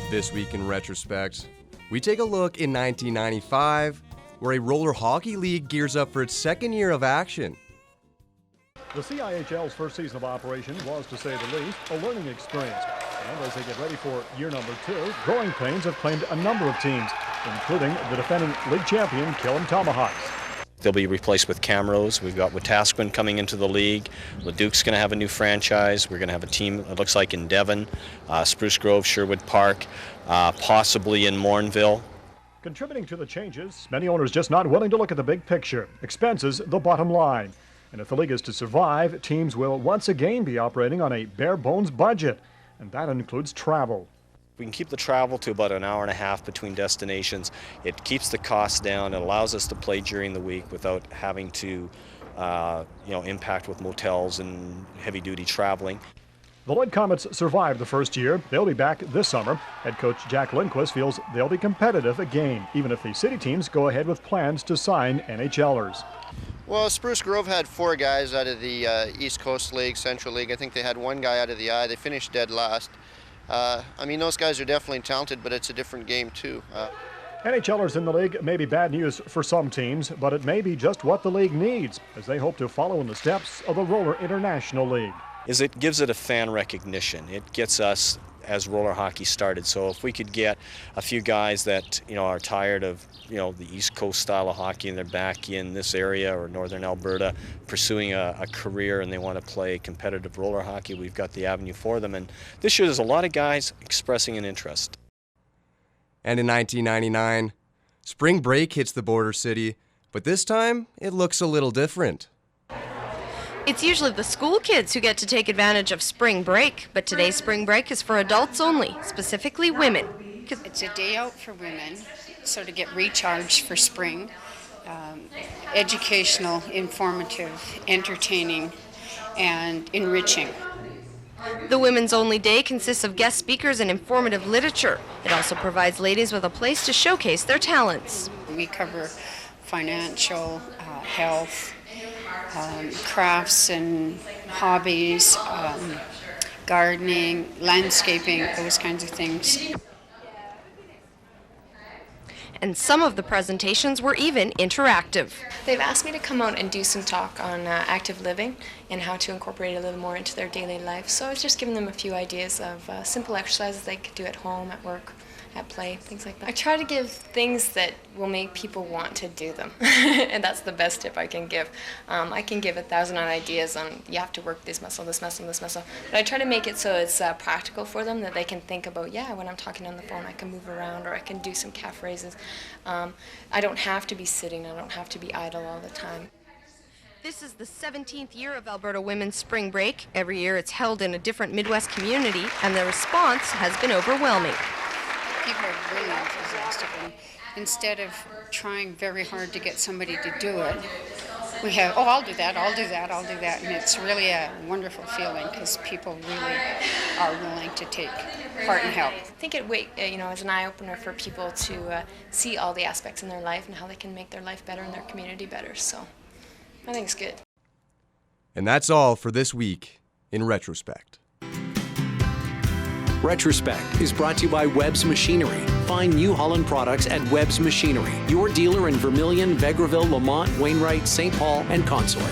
This week in Retrospect, we take a look in 1995, where a roller hockey league gears up for its second year of action. The CIHL's first season of operation was, to say the least, a learning experience. And as they get ready for year number 2, growing pains have claimed a number of teams, including the defending league champion Killam Tomahawks. They'll be replaced with Camrose. We've got Wetaskiwin coming into the league. Leduc's going to have a new franchise. We're going to have a team, it looks like, in Devon, Spruce Grove, Sherwood Park, possibly in Morinville. Contributing to the changes, many owners just not willing to look at the big picture. Expenses, the bottom line. And if the league is to survive, teams will once again be operating on a bare-bones budget, and that includes travel. We can keep the travel to about an hour and a half between destinations. It keeps the costs down. It allows us to play during the week without having to, impact with motels and heavy-duty traveling. The Lloyd Comets survived the first year. They'll be back this summer. Head coach Jack Lindquist feels they'll be competitive again, even if the city teams go ahead with plans to sign NHLers. Well, Spruce Grove had 4 guys out of the East Coast League, Central League. I think they had 1 guy out of the I. They finished dead last. Those guys are definitely talented, but it's a different game too. NHLers in the league may be bad news for some teams, but it may be just what the league needs, as they hope to follow in the steps of the Roller International League. It gives it a fan recognition. It gets us as roller hockey started. So if we could get a few guys that are tired of the East Coast style of hockey and they're back in this area or northern Alberta pursuing a career and they want to play competitive roller hockey, we've got the avenue for them. And this year there's a lot of guys expressing an interest. And in 1999, spring break hits the border city, but this time it looks a little different. It's usually the school kids who get to take advantage of spring break, but today's spring break is for adults only, specifically women. It's a day out for women, sort of get recharged for spring. Educational, informative, entertaining, and enriching. The Women's Only Day consists of guest speakers and informative literature. It also provides ladies with a place to showcase their talents. We cover financial, health, crafts and hobbies, gardening, landscaping, those kinds of things. And some of the presentations were even interactive. They've asked me to come out and do some talk on active living and how to incorporate it a little more into their daily life. So I was just giving them a few ideas of simple exercises they could do at home, at work, at play, things like that. I try to give things that will make people want to do them, and that's the best tip I can give. I can give 1,000 ideas on you have to work this muscle, this muscle, this muscle, but I try to make it so it's practical for them, that they can think about, when I'm talking on the phone I can move around or I can do some calf raises. I don't have to be sitting, I don't have to be idle all the time. This is the 17th year of Alberta Women's Spring Break. Every year it's held in a different Midwest community, and the response has been overwhelming. People are really enthusiastic, and instead of trying very hard to get somebody to do it, we have, I'll do that, I'll do that, I'll do that, and it's really a wonderful feeling because people really are willing to take part and help. I think it is an eye-opener for people to see all the aspects in their life and how they can make their life better and their community better, so I think it's good. And that's all for this week in Retrospect. Retrospect is brought to you by Webb's Machinery. Find New Holland products at Webb's Machinery, your dealer in Vermilion, Vegreville, Lamont, Wainwright, St. Paul, and Consort.